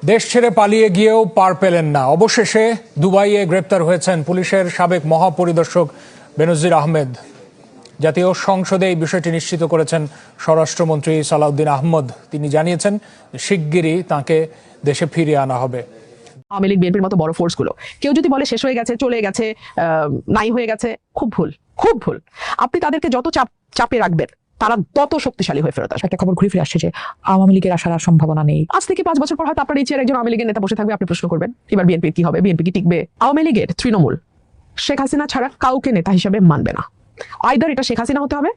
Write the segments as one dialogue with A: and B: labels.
A: দেশ ছেড়ে পালিয়ে গিয়েও পার পেলেন না, অবশেষে দুবাইয়ে গ্রেপ্তার হয়েছেন পুলিশের সাবেক মহাপরিদর্শক বেনজির আহমেদ। জাতীয় সংসদে এই বিষয়টি নিশ্চিত করেছেন স্বরাষ্ট্রমন্ত্রী সালাউদ্দিন আহমদ। তিনি জানিয়েছেন শিগগিরই তাকে দেশে ফিরিয়ে আনা হবে।
B: আওয়ামী লীগ বিএনপির মতো বড় ফোর্সগুলো কেউ যদি বলে শেষ হয়ে গেছে, চলে গেছে, নাই হয়ে গেছে, খুব ভুল, খুব ভুল। আপনি তাদেরকে যত চাপে রাখবেন তারা তত শক্তিশালী হয়ে ফেরত আসবে। একটা খবর ঘুরে ফিরে আসছে যে আওয়ামী লীগের আসার সম্ভাবনা নেই। আজ থেকে 5 বছর পর হয়তো আপনার এই চেয়ারে একজন আওয়ামী লীগের নেতা বসে থাকবে, আপনি প্রশ্ন করবেন এবার বিএনপির কি হবে, বিএনপি কি টিকবে? আওয়ামী লীগের তৃণমূল শেখ হাসিনা ছাড়া কাউকে নেতা হিসেবে মানবে না। আইদার এটা শেখ হাসিনা হতে হবে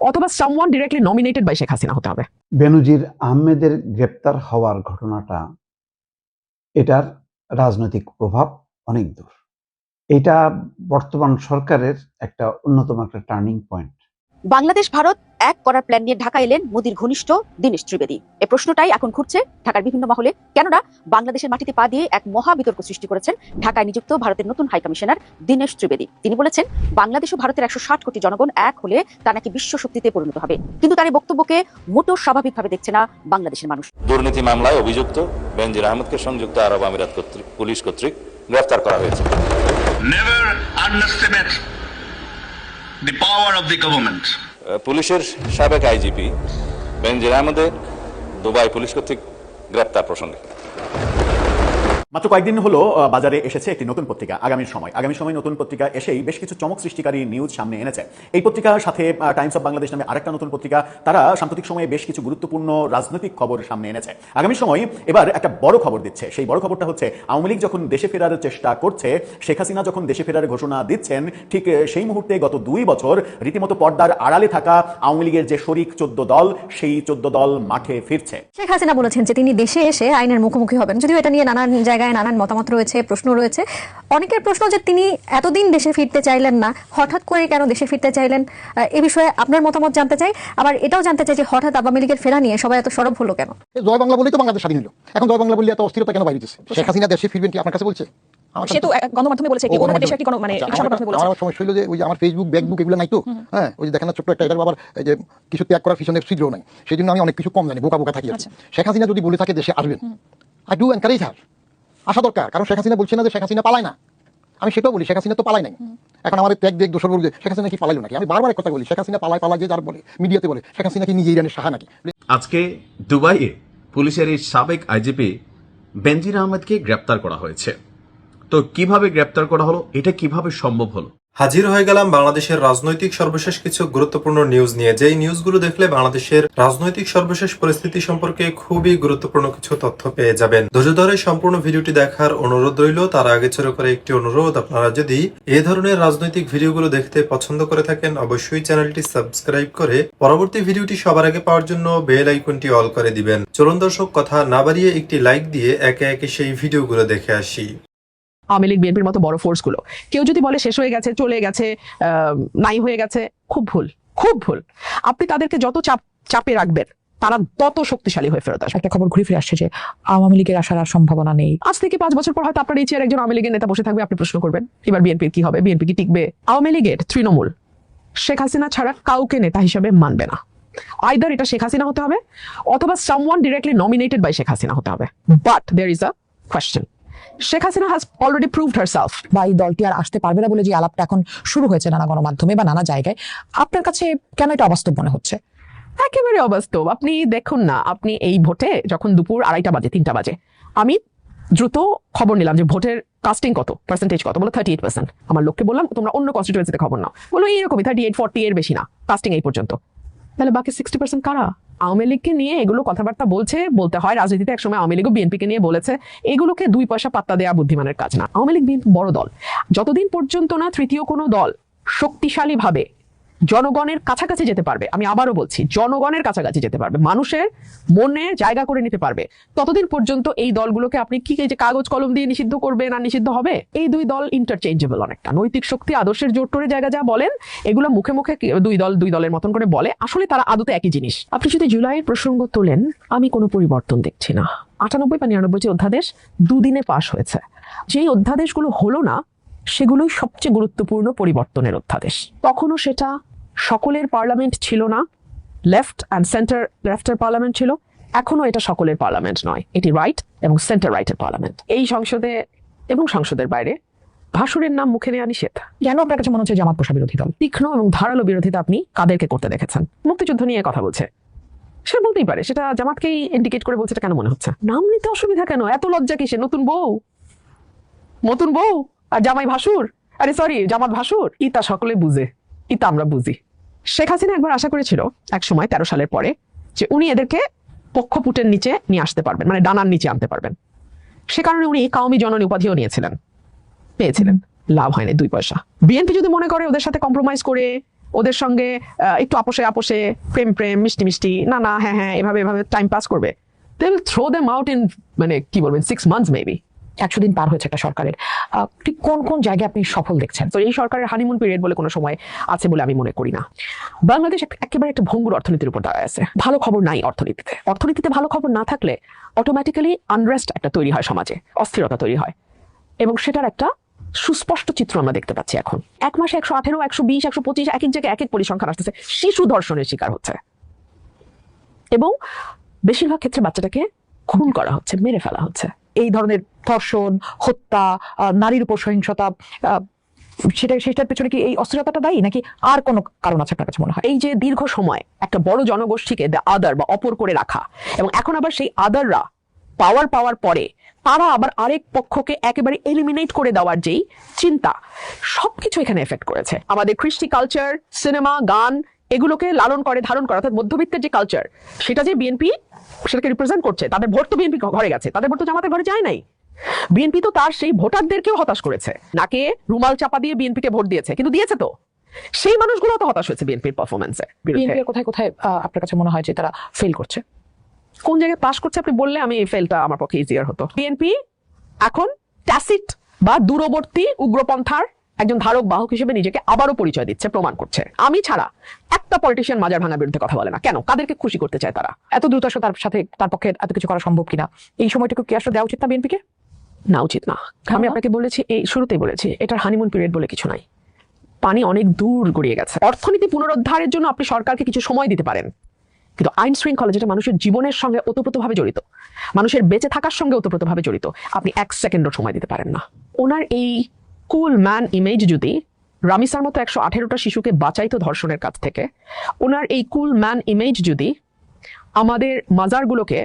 B: অথবা someone directly nominated by Sheikh Hasina হতে হবে।
C: বেনজির আহমেদের গ্রেপ্তার হওয়ার ঘটনাটা, এটার রাজনৈতিক প্রভাব অনেক দূর। এটা বর্তমান সরকারের একটা অন্যতম একটা টার্নিং পয়েন্ট।
D: বাংলাদেশ ভারত এক করার প্ল্যান নিয়ে ঢাকা এলেন মোদির ঘনিষ্ঠ দীনেশ ত্রিবেদী। এই প্রশ্নটাই এখন ঘুরছে ঢাকার বিভিন্ন মহলে। কেননা বাংলাদেশের মাটিতে পা দিয়ে এক মহা বিতর্ক সৃষ্টি করেছেন ঢাকায় নিযুক্ত ভারতের নতুন হাই কমিশনার দীনেশ ত্রিবেদী। তিনি বলেছেন বাংলাদেশ ও ভারতের 160 কোটি জনগণ এক হলে তা নাকি বিশ্ব শক্তিতে পরিণত হবে, কিন্তু তার এই বক্তব্যকে মোটেও স্বাভাবিকভাবে দেখছে না বাংলাদেশের মানুষ।
E: দুর্নীতি মামলায় অভিযুক্ত বেনজির আহমেদকে সংযুক্ত আরব আমিরাত পুলিশ কর্তৃক গ্রেফতার করা হয়েছে।
F: Never underestimate the power of the government.
E: পুলিশের সাবেক আইজিপি বেনজির আহমেদের দুবাই পুলিশ কর্তৃক গ্রেফতার প্রসঙ্গে
G: মাত্র কয়েকদিন হলো বাজারে এসেছে একটি নতুন পত্রিকা আগামী সময় নতুন পত্রিকা এসেই বেশ কিছু চমক সৃষ্টিকারী নিউজ সামনে এনেছে। এই পত্রিকার সাথে টাইমস অফ বাংলাদেশ নামে আরেকটা নতুন পত্রিকা, তারা সাম্প্রতিক সময়ে বেশ কিছু গুরুত্বপূর্ণ রাজনৈতিক খবর সামনে এনেছে। আগামী সময় এবার একটা বড় খবর দিচ্ছে। সেই বড় খবরটা হচ্ছে আওয়ামী লীগ যখন দেশে ফেরার চেষ্টা করছে, শেখ হাসিনা যখন দেশে ফেরার ঘোষণা দিচ্ছেন, ঠিক সেই মুহূর্তে গত 2 বছর রীতিমতো পর্দার আড়ালে থাকা আওয়ামী লীগের যে শরিক 14 দল, সেই 14 দল মাঠে ফিরছে।
H: শেখ হাসিনা বলেছেন যে তিনি দেশে এসে আইনের মুখোমুখি হবেন, যদিও এটা নিয়ে নানান জায়গায় নানান মতামত রয়েছে, প্রশ্ন রয়েছে। অনেকের প্রশ্ন যে তিনি এতদিন দেশে ফিরতে চাইলেন না, হঠাৎ করে কেন দেশে ফিরতে চাইলেন, এ বিষয়ে আপনার মতামত জানতে চাই। আবার এটাও জানতে চাই যে হঠাৎ আওয়ামী লীগের ফেরা নিয়ে সবাই এত সরব হলো কেন?
I: জয় বাংলা বলেই তো বাংলাদেশ স্বাধীন হলো, এখন জয় বাংলা বললে এত অস্থিরতা কেন বাইরে দিচ্ছে? শেখ হাসিনা দেশে ফিরবেন কি আপনার কাছে বলছে?
B: সে তো গণমাধ্যমে বলেছে, কি ওনাদের দেশে কি কোনো মানে সংবাদ বলেছে।
I: আমার সমস্যা হলো যে ওই যে আমার ফেসবুক ব্যাকবুক এগুলো নাই তো, হ্যাঁ, ওই যে দেখেন না ছোট্ট একটা, এটার আবার এই যে কিছু ত্যাগ করার পিছনে ছিদ্র নাই, সেই জন্য আমি অনেক কিছু কম জানি, বোকা থাকি। শেখ হাসিনা যদি বলে থাকে দেশে আসবেন, আই ডু এনকারেজ হার, আসা দরকার। কারণ শেখ হাসিনা বলছে না যে শেখ হাসিনা পালায় না, আমি সেটাও বলি শেখ হাসিনা তো পালায় নাই। এখন আমাদের ত্যাগ দেখ দোষর বলবে শেখ হাসিনা কি পালাইলো নাকি? আমি বারবার এক কথা বলি, শেখ হাসিনা পালায় যে যার বলে মিডিয়াতে বলে, শেখ হাসিনা কি নিজে ইরানের সাহা নাকি?
J: আজকে দুবাইয়ে পুলিশের এই সাবেক আইজিপি বেনজির আহমেদকে গ্রেপ্তার করা হয়েছে। তো কিভাবে গ্রেপ্তার করা হলো, এটা কিভাবে সম্ভব হলো?
K: হাজির হয়ে গেলাম বাংলাদেশের রাজনৈতিক সর্বশেষ কিছু গুরুত্বপূর্ণ নিউজ নিয়ে। যেই নিউজগুলো দেখলে বাংলাদেশের রাজনৈতিক সর্বশেষ পরিস্থিতি সম্পর্কে খুবই গুরুত্বপূর্ণ কিছু তথ্য পেয়ে যাবেন। ধৈর্য ধরে সম্পূর্ণ ভিডিওটি দেখার অনুরোধ রইল। তার আগে ছোট করে একটি অনুরোধ, আপনারা যদি এই ধরনের রাজনৈতিক ভিডিওগুলো দেখতে পছন্দ করে থাকেন অবশ্যই চ্যানেলটি সাবস্ক্রাইব করে পরবর্তী ভিডিওটি সবার আগে পাওয়ার জন্য বেল আইকনটি অল করে দিবেন। চলুন দর্শক, কথা না বাড়িয়ে একটি লাইক দিয়ে একে একে সেই ভিডিওগুলো দেখে আসি।
B: আওয়ামী লীগ বিএনপির মতো বড় ফোর্সগুলো কেউ যদি বলে শেষ হয়ে গেছে, চলে গেছে, নাই হয়ে গেছে, খুব ভুল, খুব ভুল। আপনি তাদেরকে যত চাপে রাখবেন তারা তত শক্তিশালী হয়ে ফেরত আসবে। একটা খবর ঘুরে ফিরে আসছে যে আওয়ামী লীগের আসার সম্ভাবনা নেই। আজ থেকে 5 বছর পর হয়তো আপনার এই চেয়ারে একজন আওয়ামী লীগের নেতা বসে থাকবে, আপনি প্রশ্ন করবেন এবার বিএনপির কি হবে, বিএনপি কি টিকবে? আওয়ামী লীগের তৃণমূল শেখ হাসিনা ছাড়া কাউকে নেতা হিসেবে মানবে না। আইদার এটা শেখ হাসিনা হতে হবে অথবা someone directly nominated by Sheikh Hasina হতে হবে। But there is a question, Sheikh Hasina has already proved herself.
H: বা এই দলটি আর আসতে পারবে না বলে যে আলাপটা এখন শুরু হয়েছে নানা গণমাধ্যমে বা নানা জায়গায়, আপনার কাছে কেন এটা অবাস্তব মনে হচ্ছে?
B: একেবারে অবাস্তব। আপনি দেখুন না, আপনি এই ভোটে যখন দুপুর 2:30 বাজে 3টা বাজে আমি দ্রুত খবর নিলাম যে ভোটের কাস্টিং কত, পার্সেন্টেজ কত, বলো 38%। আমার লোককে বললাম তোমরা অন্য কনস্টিটিউয়েন্সিতে খবর নাও, বলো এইরকমই 38-40 এর বেশি না কাস্টিং এই পর্যন্ত। তাহলে বাকি 60% কারা? আওয়ামী লীগকে নিয়ে এগুলো কথাবার্তা বলতে হয়। রাজনীতিতে একসময় আওয়ামী লীগ ও বিএনপিকে নিয়ে বলেছে, এগুলোকে 2 পয়সা পাত্তা দেওয়া বুদ্ধিমানের কাজ না। আওয়ামী লীগ বিএনপি বড় দল, যতদিন পর্যন্ত না তৃতীয় কোনো দল শক্তিশালী ভাবে জনগণের কাছাকাছি যেতে পারবে, আমি আবারও বলছি জনগণের কাছাকাছি যেতে পারবে, মানুষের মনে জায়গা করে নিতে পারবে, ততদিন পর্যন্ত এই দলগুলোকে আপনি কি যে কাগজ কলম দিয়ে নিষিদ্ধ করবেন আর নিষিদ্ধ হবে? এই 2 দল ইন্টারচেঞ্জেবল অনেকটা। নৈতিক শক্তি, আদর্শের জোর টোরে জায়গা যা বলেন, এগুলো মুখে মুখে 2 দলের মতন করে বলে, আসলে তারা আদতে একই জিনিস। আপনি যদি জুলাইয়ের প্রসঙ্গ তোলেন, আমি কোনো পরিবর্তন দেখছি না। 98 বা 99 যে অধ্যাদেশ 2 দিনে পাশ হয়েছে, যেই অধ্যাদেশগুলো হলো না সেগুলোই সবচেয়ে গুরুত্বপূর্ণ পরিবর্তনের অধ্যাদেশ। তখনও সেটা সকলের পার্লামেন্ট ছিল না, লেফট অ্যান্ড সেন্টার লেফটের পার্লামেন্ট ছিল, এখনো এটা সকলের পার্লামেন্ট নয়, এটি রাইট এবং সেন্টার রাইটের পার্লামেন্ট। এই সংসদে এবং সংসদের বাইরে ভাসুরের নাম মুখে নেওয়া নিষেধ। কেন আপনার কাছে মনে হচ্ছে জামাত পোষা বিরোধী দল? তীক্ষ্ণ এবং ধারালো বিরোধিতা আপনি কাদেরকে করতে দেখেছেন? মুক্তিযুদ্ধ নিয়ে কথা বলছে, সে বলতেই পারে, সেটা জামাতকেই ইন্ডিকেট করে বলছে, এটা কেন মনে হচ্ছে? নাম নিতে অসুবিধা কেন? এত লজ্জা কিসে? নতুন বউ আর জামাই ভাসুর, আরে সরি জামাত ভাসুর, ইতা সকলে বুঝে, ইতা আমরা বুঝি। শেখ হাসিনা একবার আশা করেছিল এক সময় 13 সালের পরে যে উনি এদেরকে পক্ষপুটের নিচে নিয়ে আসতে পারবেন, মানে ডানার নিচে আনতে পারবেন। সে কারণে উনি কাউমি জননী উপাধিও পেয়েছিলেন, লাভ হয়নি 2 পয়সা। বিএনপি যদি মনে করে ওদের সাথে কম্প্রোমাইজ করে ওদের সঙ্গে একটু আপোষে প্রেম মিষ্টি না হ্যাঁ এভাবে টাইম পাস করবে, they will throw them out in, মানে কি বলবেন, 6 মান্থস মেবি।
L: 100 দিন পার হয়েছে একটা সরকারের, ঠিক কোন জায়গায় আপনি সফল দেখছেন?
B: তো এই সরকারের হানিমুন পিরিয়ড বলে কোনো সময় আছে বলে আমি মনে করি না। বাংলাদেশ একেবারে একটা ভঙ্গুর অর্থনীতির উপর দাঁড়ায় আছে। ভালো খবর নাই অর্থনীতিতে ভালো খবর না থাকলে অটোমেটিক্যালি আনরেস্ট একটা তৈরি হয় সমাজে, অস্থিরতা তৈরি হয়, এবং সেটার একটা সুস্পষ্ট চিত্র আমরা দেখতে পাচ্ছি এখন। এক মাসে 118, 120, 125 এক এক জায়গায় এক এক পরিসংখ্যান আসতেছে, শিশু ধর্ষণের শিকার হচ্ছে, এবং বেশিরভাগ ক্ষেত্রে বাচ্চাটাকে খুন করা হচ্ছে, মেরে ফেলা হচ্ছে।
L: এই ধরনের ধর্ষণ, হত্যা, নারীর উপর সহিংসতা, সেটার পেছনে কি এই অস্থিরতাটা দায়ী, নাকি আর কোনো কারণ আছে আপনার কাছে মনে হয়?
B: এই যে দীর্ঘ সময় একটা বড় জনগোষ্ঠীকে আদার বা অপর করে রাখা, এবং এখন আবার সেই আদাররা পাওয়ার পরে তারা আবার আরেক পক্ষকে একেবারে এলিমিনেট করে দেওয়ার যেই চিন্তা, সবকিছু এখানে এফেক্ট করেছে। আমাদের কৃষ্টি কালচার, সিনেমা, গান, এগুলোকে লালন করে ধারণ করে, অর্থাৎ মধ্যবিত্তের যে কালচার, সেটা যে বিএনপি সেটাকে রিপ্রেজেন্ট করছে। তাদের ভোট তো বিএনপি ঘরে গেছে, তাদের ভোট তো জামাতের ঘরে যায় নাই। বিএনপি তো তার সেই ভোটারদেরকেও হতাশ করেছে, নাকে রুমাল চাপা দিয়ে বিএনপিকে ভোট দিয়েছে, কিন্তু দিয়েছে তো, সেই মানুষগুলো তো হতাশ হয়েছে বিএনপির পারফরমেন্সে।
L: বিএনপি কোথায় আপনার কাছে মনে হয় যে তারা ফেল করছে?
B: কোন জায়গায় পাস করছে আপনি বললে আমি ফেলটা আমার পক্ষে ইজিয়ার হতো। বিএনপি এখন ট্যাসিট বা দূরবর্তী উগ্রপন্থার একজন ধারক বাহক হিসেবে নিজেকে আবারও পরিচয় দিচ্ছে, প্রমাণ করছে। আমি ছাড়া একটা পলিটিশিয়ান মাজার ভাঙার বিরুদ্ধে কথা বলে না। কেন? কাদেরকে খুশি করতে চায় তারা?
L: এত দ্রুত আসলে তার সাথে তার পক্ষে এত কিছু করা সম্ভব কিনা, এই সময়টুকু কি আসলে দেওয়া উচিত না বিএনপিকে?
B: না, উচিত না। আমি আপনাকে বলেছি, এই শুরুতেই বলেছি, এটার হানিমুন পিরিয়ড বলে কিছু নাই। পানি অনেক দূর গড়িয়ে গেছে। অর্থনীতি পুনরুদ্ধারের জন্য আপনি সরকারকে কিছু সময় দিতে পারেন, কিন্তু আইন শৃঙ্খলা, যেটা মানুষের জীবনের সঙ্গে ওতপ্রোতভাবে জড়িত, মানুষের বেঁচে থাকার সঙ্গে ওতপ্রোতভাবে জড়িত, আপনি 1 সেকেন্ডও সময় দিতে পারেন না। ওনার এই কুল ম্যান ইমেজ যদি রামিসার মতো 118টা শিশুকে বাঁচাইতো ধর্ষণের কাছ থেকে, ওনার এই কুল ম্যান ইমেজ যদি আমাদের মাজারগুলোকে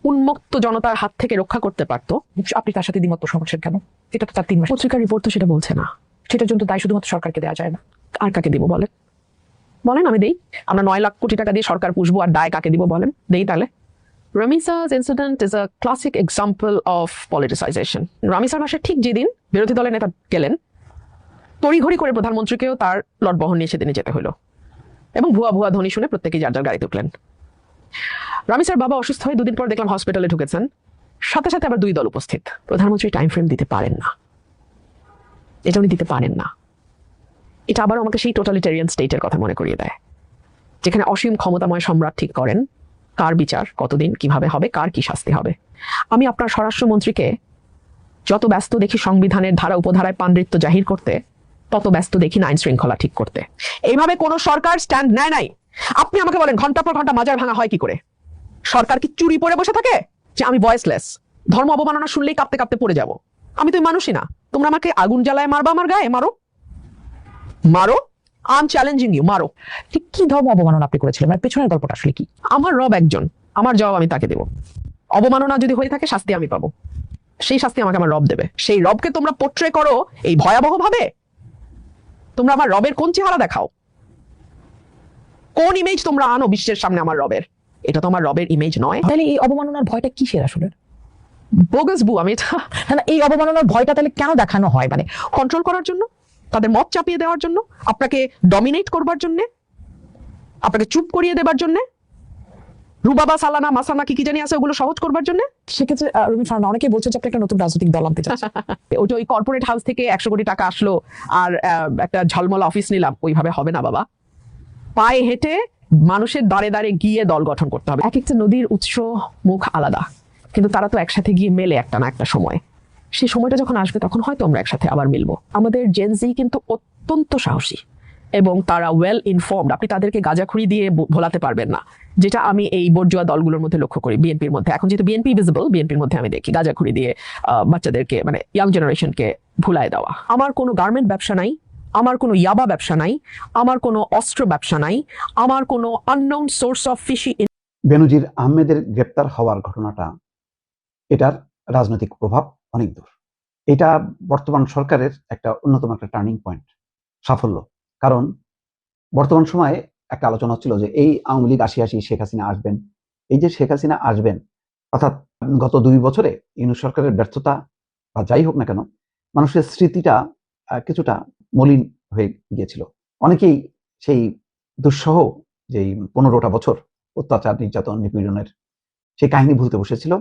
B: উন্মুক্ত জনতার হাত থেকে রক্ষা করতে পারতো,
L: আপনি তার সাথে দ্বিমত পোষণ করছেন কেন? এটা তো তার 3 মাস
B: পত্রিকার রিপোর্ট তো সেটা বলছে না।
L: সেটার জন্য দায় শুধুমাত্র সরকারকে দেওয়া যায় না।
B: আর কাকে দিব বলেন? আমি দেই। আমরা 9 লাখ কোটি টাকা দিয়ে সরকার পুষবো, আর দায় কাকে দিব বলেন? দেই তাহলে। রামিসা's incident is a classic example of politicization. রামিসার মাসে ঠিক যেদিন বিরোধী দলের নেতা গেলেন, তড়িঘড়ি করে প্রধানমন্ত্রীকেও তার লট বহন নিয়ে সেদিনে যেতে হলো, এবং ভুয়া ধ্বনি শুনে প্রত্যেকেই যার গাড়িতে উঠলেন। রামিসার বাবা অসুস্থ হয়ে 2 দিন পর দেখলাম হসপিটালে ঢুকেছেন, সাথে সাথে আবার 2 দল উপস্থিত। প্রধানমন্ত্রী টাইম ফ্রেম দিতে পারেন না, এটা উনি দিতে পারেন না। এটা আবার আমাকে সেই টোটালিটেরিয়ান স্টেটের কথা মনে করিয়ে দেয়, যেখানে অসীম ক্ষমতাময় সম্রাট ঠিক করেন কার বিচার কতদিন কিভাবে হবে, কার কি শাস্তি হবে। আমি আপনার স্বরাষ্ট্রমন্ত্রীকে যত ব্যস্ত দেখি সংবিধানের ধারা উপধারায় পাণ্ডিত্য জাহির করতে, তত ব্যস্ত দেখি না আইন শৃঙ্খলা ঠিক করতে। এইভাবে কোন সরকার স্ট্যান্ড নেয় নাই। আপনি আমাকে বলেন, ঘন্টা পর ঘন্টা মাজার ভাঙা হয় কি করে? সরকার কি চুরি পরে বসে থাকে যে আমি ভয়েসলেস, ধর্ম অবমাননা শুনলেই কাঁপতে কাঁপতে পড়ে যাব? আমি তো মানুষই না। তোমরা আমাকে আগুন জ্বালায় মারবা, আমার গায়ে মারো, আই এম চ্যালেঞ্জিং ইউ, মারো।
L: ঠিক কি ধর্ম অবমাননা আপনি করেছিলেন, মানে পেছনের গল্পটা আসলে কি?
B: আমার রব একজন, আমার জবাব আমি তাকে দেব। অবমাননা যদি হয়ে থাকে, শাস্তি আমি পাবো, সেই শাস্তি আমাকে আমার রব দেবে। সেই রবকে তোমরা পোট্রে করো এই ভয়াবহ ভাবে। তোমরা আমার রবের কোন চেহারা দেখাও, কোন ইমেজ তোমরা আনো বিশ্বের সামনে আমার রবের? এটা তো আমার রবের ইমেজ নয়।
L: তাহলে এই অবমাননার ভয়টা কিসের আসলে?
B: বোগাস বু। আমি
L: না, এই অবমাননার ভয়টা তাহলে কেন দেখানো হয়? মানে
B: কন্ট্রোল করার জন্য, তাদের মত চাপিয়ে দেওয়ার জন্য, আপনাকে ডমিনেট করবার জন্য, আপনাকে চুপ করিয়ে দেবার জন্য, রুবাবা সালানা মাসানা কি জানি আছে, ওগুলো সহজ করবার জন্য।
L: সেক্ষেত্রে রুমি ফারহানা, অনেকেই বলছে যে আপনি একটা নতুন রাজনৈতিক দল আনতে চাচ্ছেন।
B: ওইটা ওই কর্পোরেট হাউস থেকে 100 কোটি টাকা আসলো আর একটা ঝলমলা অফিস নিলাম, ওইভাবে হবে না বাবা। পায়ে হেঁটে মানুষের দাঁড়ে দাঁড়ে গিয়ে দল গঠন করতে হবে। এক একটা নদীর উৎস মুখ আলাদা, কিন্তু তারা তো একসাথে গিয়ে মেলে একটা না একটা সময়। সেই সময়টা যখন আসবে, তখন হয়তো আমরা একসাথে আবার মিলবো। আমাদের জেনজি কিন্তু অত্যন্ত সাহসী এবং তারা ওয়েল ইনফর্মড। আপনি তাদেরকে গাঁজাখুরি দিয়ে ভোলাতে পারবেন না, যেটা আমি এই বর্জুয়া দলগুলোর মধ্যে লক্ষ্য করি। বিএনপির মধ্যে এখন যেহেতু বিএনপি ভিজিবল, বিএনপির মধ্যে আমি দেখি গাঁজাখুরি দিয়ে বাচ্চাদেরকে মানে ইয়াং জেনারেশনকে ভুলায় দেওয়া। আমার কোনো গার্মেন্ট ব্যবসা নাই, আমার কোনো ইয়াবা ব্যবসা নাই, আমার কোনো অস্ত্র ব্যবসা নাই, আমার কোনো আননোন সোর্স অফ ফিশি।
C: বেনজির আহমেদের গ্রেপ্তার হওয়ার ঘটনাটা, এটার রাজনৈতিক প্রভাব অনেক দূর। এটা বর্তমান সরকারের একটা অন্যতম একটা টার্নিং পয়েন্ট, সাফল্য। কারণ বর্তমান সময়ে একটা আলোচনা ছিল যে এই আওয়ামী লীগ আসি শেখ হাসিনা আসবেন। এই যে শেখ হাসিনা আসবেন, অর্থাৎ গত 2 বছরে ইউনূস সরকারের ব্যর্থতা বা যাই হোক না কেন, মানুষের স্মৃতিটা কিছুটা মলিন হয়ে গিয়েছিল। অনেকেই সেই দুঃসহ যেই 15টা বছর অত্যাচার, নির্যাতন, নিপীড়নের সেই কাহিনী ভুলতে বসেছিল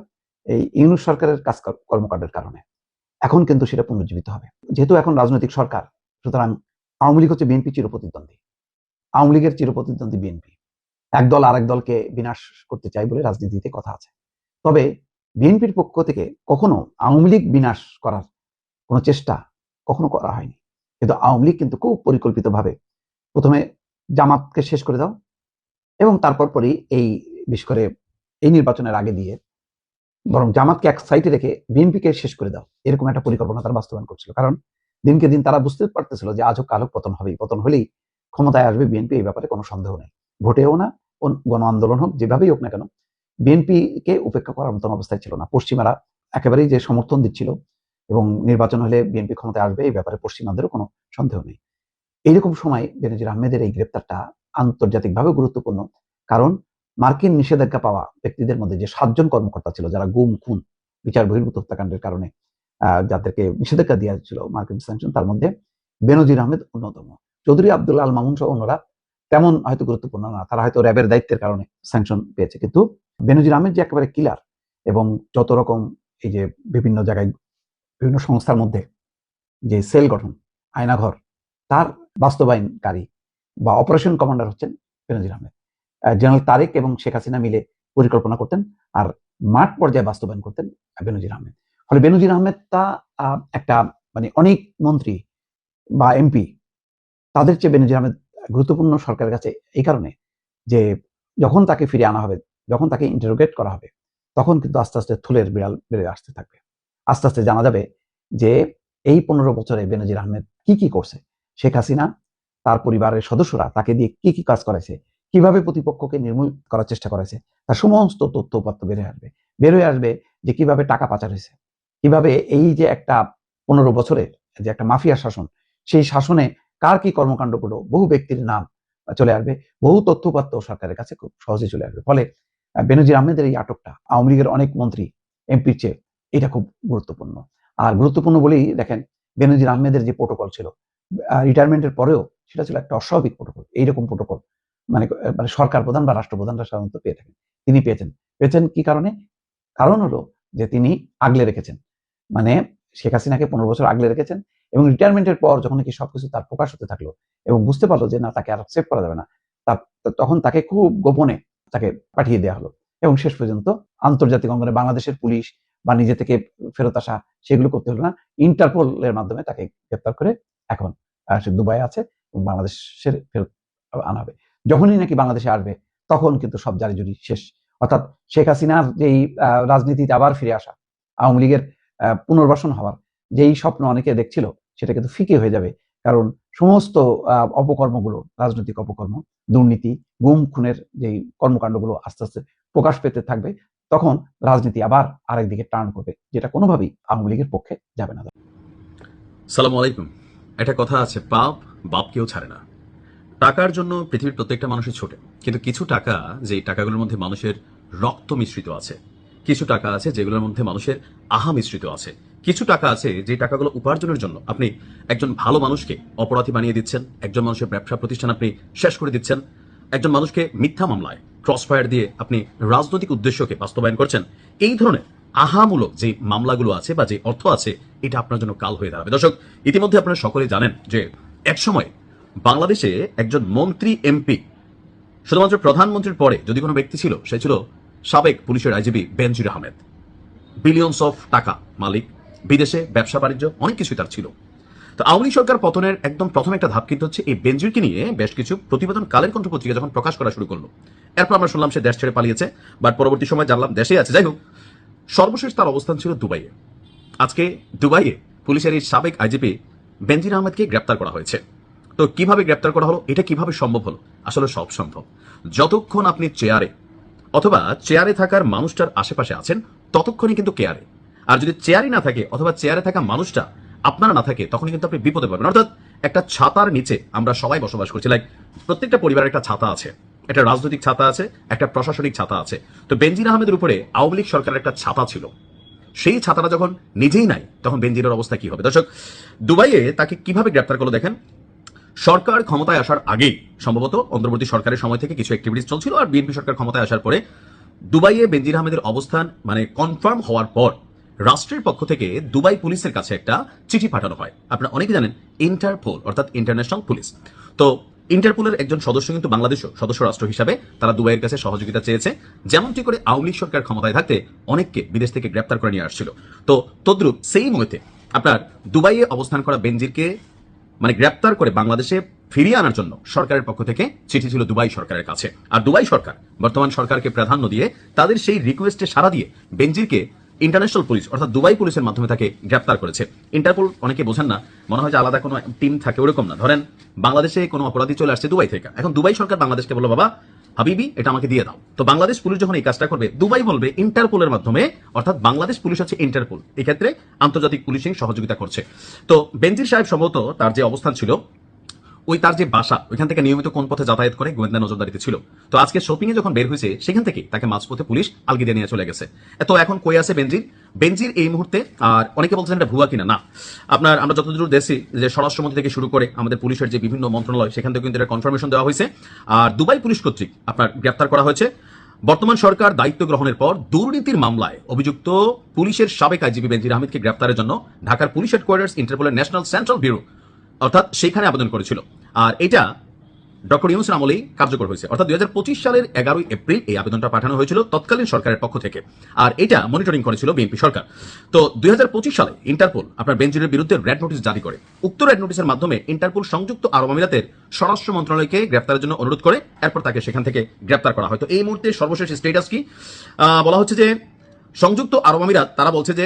C: এই ইউনূস সরকারের কাজ কর্মকাণ্ডের কারণে। এখন কিন্তু সেটা পুনর্জীবিত হবে। যেহেতু এখন রাজনৈতিক সরকার, সুতরাং আওয়ামী লীগ হচ্ছে বিএনপি চিরপ্রতিদ্বন্দ্বী। আওয়ামী লীগের চিরপ্রতিদ্বন্দ্বী বিএনপি। এক দল আরেক দলকে বিনাশ করতে চায় বলে রাজনীতিতে কথা আছে। তবে বিএনপির পক্ষ থেকে কখনো আওয়ামী লীগ বিনাশ করার কোনো চেষ্টা কখনো করা হয়নি। কিন্তু আওয়ামী লীগ কিন্তু খুব পরিকল্পিতভাবে প্রথমে জামাতকে শেষ করে দাও এবং তারপর পরই এই বিশেষ করে এই নির্বাচনের আগে দিয়ে বরং জামাতকে এক সাইডে রেখে বিএনপিকে শেষ করে দাও, এরকম একটা পরিকল্পনা তারা বাস্তবায়ন করছিল। কারণ দিনকে দিন তারা বুঝতে পারতেছিল যে আজ হোক কাল হোক পতন হবেই, পতন হলেই ক্ষমতায় আসবে বিএনপি, এই ব্যাপারে কোনো সন্দেহ নেই। ভোটেও না, গণ আন্দোলন হোক, যেভাবেই হোক না কেন বিএনপিকে উপেক্ষা করার মতন অবস্থায় ছিল না। পশ্চিমারা একেবারেই যে সমর্থন দিচ্ছিল এবং নির্বাচন হলে বিএনপি ক্ষমতায় আসবে এই ব্যাপারে পশ্চিমাদেরও কোনো সন্দেহ নেই। এইরকম সময় বেনজির আহমেদের এই গ্রেপ্তারটা আন্তর্জাতিকভাবে গুরুত্বপূর্ণ। কারণ মার্কিন নিষেধাজ্ঞা পাওয়া ব্যক্তিদের মধ্যে যে 7 জন কর্মকর্তা ছিল যারা গুম, খুন, বিচার বহির্ভূত হত্যাকাণ্ডের কারণে যাদেরকে নিষেধাজ্ঞা দেওয়া ছিল মার্কিন স্যাংশন, তার মধ্যে বেনজির আহমেদ অন্যতম। চৌধুরী আব্দুল আল মামুন সহ অন্যরা তেমন হয়তো গুরুত্বপূর্ণ না, তারা হয়তো র্যাবের দায়িত্বের কারণে স্যাংশন পেয়েছে। কিন্তু বেনজির আহমেদ যে একেবারে কিলার এবং যত রকম এই যে বিভিন্ন জায়গায় বিভিন্ন সংস্থার মধ্যে যে সেল গঠন, আয়নাঘর, তার বাস্তবায়নকারী বা অপারেশন কমান্ডার হচ্ছেন বেনজির আহমেদ। জেনারেল তারেক এবং শেখ হাসিনা মিলে পরিকল্পনা করতেন আর মাঠ পর্যায়ে বাস্তবায়ন করতেন বেনজির আহমেদ। ফলে বেনজির আহমেদ তা একটা মানে অনেক মন্ত্রী বা এমপি তাদের চেয়ে বেনজির আহমেদ গুরুত্বপূর্ণ সরকারের কাছে এই কারণে যে যখন তাকে ফিরে আনা হবে, যখন তাকে ইন্টারোগেট করা হবে, তখন কিন্তু আস্তে আস্তে থুলের বিড়াল বেড়ে আসতে থাকবে। আস্তে আস্তে জানা যাবে যে এই 15 বছরে বেনজির আহমেদ কি কি করছে, শেখ হাসিনা তার পরিবারের সদস্যরা তাকে দিয়ে কি কি কাজ করেছে, কিভাবে প্রতিপক্ষকে নির্মূল করার চেষ্টা করেছে, তার সমস্ত তথ্য উপাত্ত বের হয়ে আসবে যে কিভাবে টাকা পাচার হয়েছে, কিভাবে এই যে একটা 15 বছরের যে একটা মাফিয়া শাসন, সেই শাসনে কার কি কর্মকাণ্ডগুলো, বহু ব্যক্তির নাম চলে আসবে, বহু তথ্য উপাত্ত সরকারের কাছে খুব সহজে চলে আসবে। ফলে বেনজির আহমেদের এই আটকটা আওয়ামী লীগের অনেক মন্ত্রী এমপির চেয়ে এটা খুব গুরুত্বপূর্ণ। আর গুরুত্বপূর্ণ বলেই দেখেন বেনজির আহমেদের যে প্রোটোকল ছিল রিটায়ারমেন্টের পরেও, সেটা ছিল একটা অস্বাভাবিক প্রোটোকল। এইরকম প্রোটোকল মানে সরকার প্রধান বা রাষ্ট্রপ্রধানরা সাধারণত পেয়ে থাকেন, তিনি পেয়েছেন কি কারণে? কারণ হলো যে তিনি আগলে রেখেছেন, মানে শেখ হাসিনাকে 15 বছর আগলে রেখেছেন এবং রিটায়ারমেন্টের পর যখন নাকি সবকিছু তার প্রকাশ হতে থাকলো এবং বুঝতে পারলো যে না, তাকে আর সেভ করা যাবে না, তখন তাকে খুব গোপনে তাকে পাঠিয়ে দেওয়া হলো এবং শেষ পর্যন্ত আন্তর্জাতিক অঙ্গনে বাংলাদেশের পুলিশ বা নিজে থেকে ফেরত আসা সেগুলো করতে হলো না, ইন্টারপোলের মাধ্যমে তাকে গ্রেপ্তার করে এখন সে দুবাই আছে এবং বাংলাদেশের ফেরত আনা হবে। যখনই নাকি বাংলাদেশে আসবে তখন কিন্তু সব জারিজুরি শেষ। অর্থাৎ শেখ হাসিনার যেই রাজনীতিতে আবার ফিরে আসা, আওয়ামী লীগের পুনর্বাসন হওয়ার যেই স্বপ্ন অনেকে দেখছিল, সেটা কিন্তু ফিকে হয়ে যাবে। কারণ সমস্ত অপকর্মগুলো, রাজনৈতিক অপকর্ম, দুর্নীতি, গুম খুনের যেই কর্মকাণ্ডগুলো আস্তে আস্তে প্রকাশ পেতে থাকবে, তখন রাজনীতি আবার আরেকদিকে টার্ন করবে, যেটা কোনোভাবেই আওয়ামী লীগের পক্ষে যাবে না।
J: সালাম আলাইকুম। একটা কথা আছে, পাপ বাপ কেউ ছাড়ে না। টাকার জন্য পৃথিবীর প্রত্যেকটা মানুষের ছোটে, কিন্তু কিছু টাকা, যে টাকাগুলোর মধ্যে মানুষের রক্ত মিশ্রিত আছে, কিছু টাকা আছে যেগুলোর মধ্যে মানুষের আহা মিশ্রিত আছে, কিছু টাকা আছে যে টাকাগুলো উপার্জনের জন্য আপনি একজন ভালো মানুষকে অপরাধী বানিয়ে দিচ্ছেন, একজন মানুষের ব্যবসা প্রতিষ্ঠান আপনি শেষ করে দিচ্ছেন, একজন মানুষকে মিথ্যা মামলায় ক্রসফায়ার দিয়ে আপনি রাজনৈতিক উদ্দেশ্যকে বাস্তবায়ন করছেন। এই ধরনের আহামূলক যে মামলাগুলো আছে বা যে অর্থ আছে, এটা আপনার জন্য কাল হয়ে দাঁড়াবে। দর্শক, ইতিমধ্যে আপনারা সকলেই জানেন যে একসময় বাংলাদেশে একজন মন্ত্রী এমপি, শুধুমাত্র প্রধানমন্ত্রীর পরে যদি কোনো ব্যক্তি ছিল, সে ছিল সাবেক পুলিশের IGP Benazir Ahmed. Billions of টাকা মালিক, বিদেশে ব্যবসা বাণিজ্য অনেক কিছুই তার ছিল। তো আওয়ামী লীগ সরকার পতনের একদম প্রথম একটা ধাপ কিন্তু হচ্ছে এই বেনজিরকে নিয়ে বেশ কিছু প্রতিবেদন কালের কণ্ঠ পত্রিকা যখন প্রকাশ করা শুরু করলো, এরপর আমরা শুনলাম সে দেশ ছেড়ে পালিয়েছে, বাট পরবর্তী সময় জানলাম দেশে আছে। যাই হোক, সর্বশেষ তার অবস্থান ছিল দুবাইয়ে। আজকে দুবাইয়ে পুলিশের এই সাবেক আইজিপি বেনজির আহমেদকে গ্রেপ্তার করা হয়েছে। তো কিভাবে গ্রেপ্তার করা হলো, এটা কিভাবে সম্ভব হলো? আসলে সব সম্ভব যতক্ষণ আপনি চেয়ারে অথবা চেয়ারে থাকার মানুষটার আশেপাশে আছেন, ততক্ষণই কিন্তু কেয়ারে। আর যদি চেয়ারই না থাকে অথবা চেয়ারে থাকা মানুষটা আপনারা না থাকে, তখন কিন্তু আপনি বিপদে পড়বেন। অর্থাৎ একটা ছাতার নিচে আমরা সবাই বসবাস করছি। লাইক প্রত্যেকটা পরিবারের একটা ছাতা আছে, একটা রাজনৈতিক ছাতা আছে, একটা প্রশাসনিক ছাতা আছে। তো বেনজির আহমেদের উপরে আওয়ামী লীগ সরকারের একটা ছাতা ছিল, সেই ছাতাটা যখন নিজেই নাই, তখন বেনজিরের অবস্থা কি হবে? দর্শক, দুবাইয়ে তাকে কিভাবে গ্রেপ্তার করলো দেখেন। সরকার ক্ষমতায় আসার আগেই সম্ভবত অন্তর্বর্তী সরকারের সময় থেকে কিছু অ্যাক্টিভিটিস চলছিল, আর বিএনপি সরকার ক্ষমতায় আসার পরে দুবাইয়ে বেনজির আহমেদের অবস্থান মানে কনফার্ম হওয়ার পর রাষ্ট্রের পক্ষ থেকে দুবাই পুলিশের কাছে একটা চিঠি পাঠানো হয়। আপনারা অনেকে জানেন ইন্টারপোল অর্থাৎ ইন্টারন্যাশনাল পুলিশ। তো ইন্টারপোলের একজন সদস্য কিন্তু বাংলাদেশও সদস্য রাষ্ট্র হিসাবে তারা দুবাইয়ের কাছে সহযোগিতা চেয়েছে, যেমনটি করে আওয়ামী লীগ সরকার ক্ষমতায় থাকতে অনেককে বিদেশ থেকে গ্রেপ্তার করে নিয়ে আসছিল। তো তদ্রুপ সেই মুহূর্তে আপনার দুবাইয়ে অবস্থান করা বেনজিরকে মানে গ্রেপ্তার করে বাংলাদেশে ফিরিয়ে আনার জন্য সরকারের পক্ষ থেকে চিঠি ছিল দুবাই সরকারের কাছে। আর দুবাই সরকার বর্তমান সরকারকে প্রাধান্য দিয়ে তাদের সেই রিকোয়েস্টে সাড়া দিয়ে বেনজিরকে ইন্টারন্যাশনাল পুলিশ অর্থাৎ দুবাই পুলিশের মাধ্যমে তাকে গ্রেপ্তার করেছে। ইন্টারপোল অনেকে বোঝেন না, মনে হয় যে আলাদা কোনো টিম থাকে, ওরকম না। ধরেন বাংলাদেশে কোনো অপরাধী চলে আসছে দুবাই থেকে, এখন দুবাই সরকার বাংলাদেশকে বলল বাবা হাবিবি এটা আমাকে দিয়ে দাও। তো বাংলাদেশ পুলিশ যখন এই কাজটা করবে, দুবাই বলবে ইন্টারপোলের মাধ্যমে, অর্থাৎ বাংলাদেশ পুলিশ হচ্ছে ইন্টারপোল, এক্ষেত্রে আন্তর্জাতিক পুলিশিং সহযোগিতা করছে। তো বেনজির সাহেব সম্ভবত তার যে অবস্থান ছিল, ওই তার যে বাসা, ওইখান থেকে নিয়মিত কোন পথে যাতায়াত করে গোয়েন্দা নজরদারিতে ছিল। তো আজকে শপিং এ যখন বের হয়েছে, সেখান থেকে তাকে মাঝপথে পুলিশ আলগিদে নিয়ে চলে গেছে। তো এখন কই আছে বেনজির? বেনজির এই মুহূর্তে, আর অনেকে বলছেন এটা ভুয়া কিনা, না, আপনার আমরা যতদূর দেখছি যে স্বরাষ্ট্রমন্ত্রী থেকে শুরু করে আমাদের পুলিশের যে বিভিন্ন মন্ত্রণালয়, সেখান থেকে কিন্তু এটা কনফার্মেশন দেওয়া হয়েছে। আর দুবাই পুলিশ কর্তৃক আপনার গ্রেপ্তার করা হয়েছে। বর্তমান সরকার দায়িত্ব গ্রহণের পর দুর্নীতির মামলায় অভিযুক্ত পুলিশের সাবেক আইজিপি বেনজির আহমেদকে গ্রেপ্তারের জন্য ঢাকার পুলিশ হেডকোয়ার্টার্স ইন্টারপোলের ন্যাশনাল সেন্ট্রাল ব্যুরো অর্থাৎ সেখানে আবেদন করেছিল। আর এটা ডক্টর ইউনূসের আমলেই কার্যকর হয়েছে, অর্থাৎ 2025 সালের 11 এপ্রিল এই আবেদনটা পাঠানো হয়েছিল তৎকালীন সরকারের পক্ষ থেকে। আর এটা মনিটরিং করেছিল বিএনপি সরকার। তো 2025 সালে ইন্টারপোল আপনার বেনজিরের বিরুদ্ধে রেড নোটিশ জারি করে। উক্ত রেড নোটিশের মাধ্যমে ইন্টারপোল সংযুক্ত আরব আমিরাতের স্বরাষ্ট্র মন্ত্রণালয়কে গ্রেপ্তারের জন্য অনুরোধ করে, এরপর তাকে সেখান থেকে গ্রেপ্তার করা হয়। তো এই মুহূর্তে সর্বশেষ স্টেটাস কি বলা হচ্ছে যে সংযুক্ত আরব আমিরাত তারা বলছে যে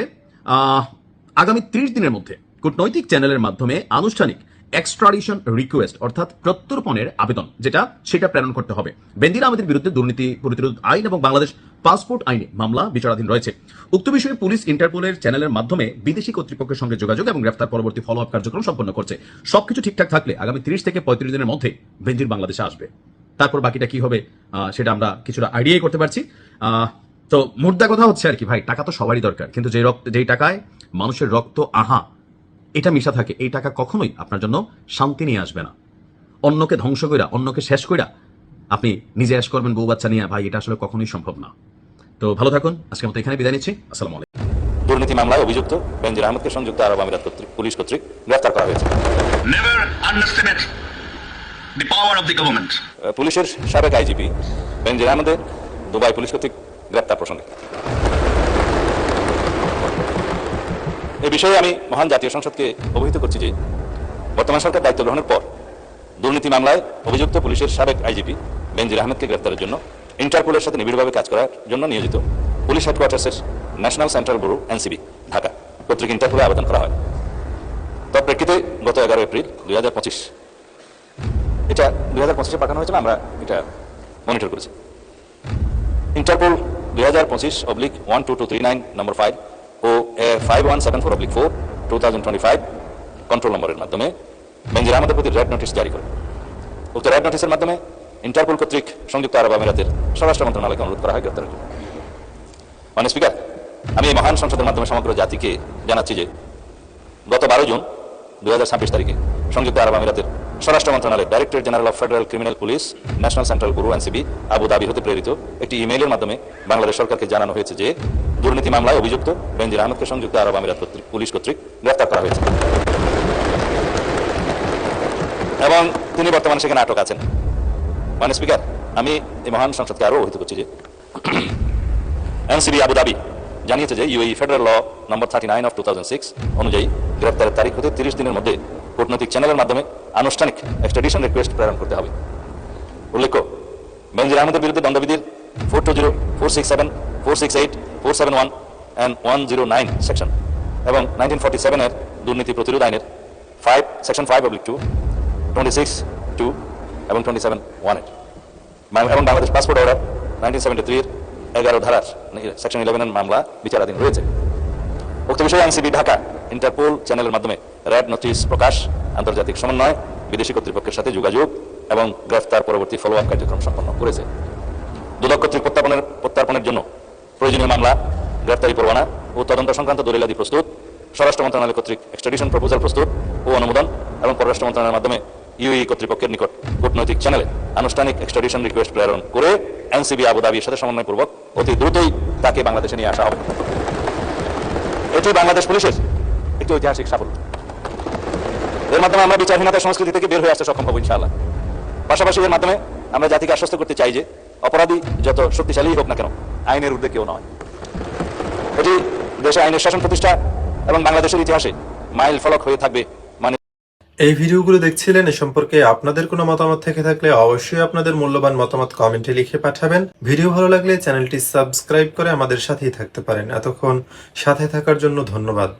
J: আগামী 30 দিনের মধ্যে কূটনৈতিক চ্যানেলের মাধ্যমে আনুষ্ঠানিক এক্সট্রাডিশন রিকোয়েস্ট অর্থাৎ প্রত্যর্পণের আবেদন যেটা সেটা প্রেরণ করতে হবে। বেনজির আহমেদের বিরুদ্ধে দুর্নীতি প্রতিরোধ আইন এবং বাংলাদেশ পাসপোর্ট আইনে মামলা বিচারাধীন রয়েছে। উক্ত বিষয়ে পুলিশ ইন্টারপোলের চ্যানেলের মাধ্যমে বিদেশি কর্তৃপক্ষের সঙ্গে যোগাযোগ এবং গ্রেফতার পরবর্তী ফলো আপ কার্যক্রম সম্পন্ন করছে। সবকিছু ঠিকঠাক থাকলে আগামী 30 থেকে 35 দিনের মধ্যে বেনজির বাংলাদেশে আসবে। তারপর বাকিটা কি হবে সেটা আমরা কিছুটা আইডিয়াই করতে পারছি। তো মুদ্রা কথা হচ্ছে আর কি ভাই, টাকা তো সবারই দরকার, কিন্তু যেই টাকায় মানুষের রক্ত এটা মিশা থাকে, এই টাকা কখনোই আপনার জন্য শান্তি নিয়ে আসবে না। অন্যকে ধ্বংস কইরা, অন্যকে শেষ কইরা আপনি নিজে অ্যাশ করবেন বউ বাচ্চা নিয়ে, ভাই এটা আসলে কখনোই সম্ভব না। তো ভালো থাকুন, আজকের মতো এখানে বিদায় নিচ্ছি। আসসালামু আলাইকুম।
E: দুর্নীতি মামলায় অভিযুক্ত বেনজির আহমেদকে সংযুক্ত আরব আমিরাত পুলিশ কর্তৃক গ্রেফতার করা হয়েছে।
F: Never underestimate the power of the government.
E: পুলিশের সাবেক আইজিপি বেনজির আহমেদের দুবাই পুলিশ কর্তৃক গ্রেফতার প্রসঙ্গে এই বিষয়ে আমি মহান জাতীয় সংসদকে অবহিত করছি যে বর্তমান সরকার দায়িত্ব গ্রহণের পর দুর্নীতি মামলায় অভিযুক্ত পুলিশের সাবেক আইজিপি বেনজির আহমেদকে গ্রেফতারের জন্য ইন্টারপোলের সাথে নিবিড়ভাবে কাজ করার জন্য নিয়োজিত পুলিশ হেডকোয়ার্টার্সের national central bureau NCB Dhaka কর্তৃক ইন্টারপোলে আবেদন করা হয়। তার প্রেক্ষিতে গত 11 এপ্রিল 2025 এটা 2025-এ পাঠানো হয়েছিল, আমরা এটা মনিটর করেছি। ইন্টারপোল 2025/12239 নম্বর ফাইল ও 5174/4 2025 কন্ট্রোল নম্বরের মাধ্যমে বেনজির আহমেদের প্রতি রেড নোটিশ জারি করে। উক্ত রেড নোটিশের মাধ্যমে ইন্টারপোল কর্তৃক সংযুক্ত আরব আমিরাতের স্বরাষ্ট্র মন্ত্রণালয়কে অনুরোধ করা হয় গ্রেপ্তারের জন্য। মাননীয় স্পিকার, আমি এই মহান সংসদের মাধ্যমে সমগ্র জাতিকে জানাচ্ছি যে গত 12 জুন 2026 তারিখে সংযুক্ত আরব আমিরাতের স্বরাষ্ট্র মন্ত্রণালয়ের director general of federal criminal police national central bureau NCB Abu Dhabi হতে প্রেরিত একটি ইমেইলের মাধ্যমে বাংলাদেশ সরকারকে জানানো হয়েছে যে দুর্নীতি মামলায় অভিযুক্ত বেনজির আহমেদকে সংযুক্ত আরব আমিরাত পুলিশ কর্তৃক গ্রেফতার করা হয়েছে এবং তিনি বর্তমানে সেখানে আটক আছেন। মাননীয় স্পিকার, আমি এই মহান সংসদকে আরও অবহিত করছি যে এনসিবি আবু ধাবি জানিয়েছে যে UAE federal law number 39 of 2006 অনুযায়ী গ্রেফতারের তারিখ হতে 30 দিনের মধ্যে কূটনৈতিক চ্যানেলের মাধ্যমে আনুষ্ঠানিক এক্সট্রাডিশন রিকোয়েস্ট প্রেরণ করতে হবে। উল্লেখ্য, বেনজির আহমেদের বিরুদ্ধে দণ্ডবিধির 420, 467, 468, 471 and 109 সেকশন এবং 1947 এর দুর্নীতি প্রতিরোধ আইনের সেকশন 5/2, 26(2) এবং 27(1) এবং বাংলাদেশ পাসপোর্ট অর্ডার 1973 এর 11 ধারার সেকশন 11 এর মামলা বিচারাধীন রয়েছে। উক্ত বিষয়ে আইনসিবি ঢাকা ইন্টারপোল চ্যানেলের মাধ্যমে র্যাব নোটিশ প্রকাশ, আন্তর্জাতিক সমন্বয়, বিদেশি কর্তৃপক্ষের সাথে যোগাযোগ এবং গ্রেফতার পরবর্তী ফলো আপ কার্যক্রম সম্পন্ন করেছে। দুদক কর্তৃক প্রত্যার্পণের জন্য প্রয়োজনীয় মামলা, গ্রেফতারি পরোয়ানা ও তদন্ত সংক্রান্ত দলিলাদি প্রস্তুত, স্বরাষ্ট্র মন্ত্রণালয় কর্তৃক এক্সট্রাডিশন প্রপোজাল প্রস্তুত ও অনুমোদন এবং পররাষ্ট্র মন্ত্রণালয়ের মাধ্যমে ইউএই কর্তৃপক্ষের নিকট কূটনৈতিক চ্যানেলে আনুষ্ঠানিক এক্সট্রাডিশন রিকোয়েস্ট প্রেরণ করে এনসিবি আবুধাবির সাথে সমন্বয়পূর্বক অতি দ্রুতই তাকে বাংলাদেশে নিয়ে আসা হবে। এটি বাংলাদেশ পুলিশের একটি ঐতিহাসিক সাফল্য। এর মাধ্যমে আমরা বিচারহীনতার সংস্কৃতি থেকে বের হয়ে আসতে সক্ষম হব ইনশাআল্লাহ। পাশাপাশি এর মাধ্যমে আমরা জাতিকে আশ্বস্ত করতে চাই যে অপরাধী যত শক্তিশালী হোক না কেন, আইনের ঊর্ধ্বে কেউ নয়। এটি দেশে আইনের শাসন প্রতিষ্ঠা এবং বাংলাদেশের ইতিহাসে মাইল ফলক হয়ে থাকবে।
K: এই ভিডিওগুলো দেখছিলেন, এ সম্পর্কে আপনাদের কোনো মতামত থেকে থাকলে অবশ্যই আপনাদের মূল্যবান মতামত কমেন্টে লিখে পাঠাবেন। ভিডিও ভালো লাগলে চ্যানেলটি সাবস্ক্রাইব করে আমাদের সাথেই থাকতে পারেন। এতক্ষণ সাথে থাকার জন্য ধন্যবাদ।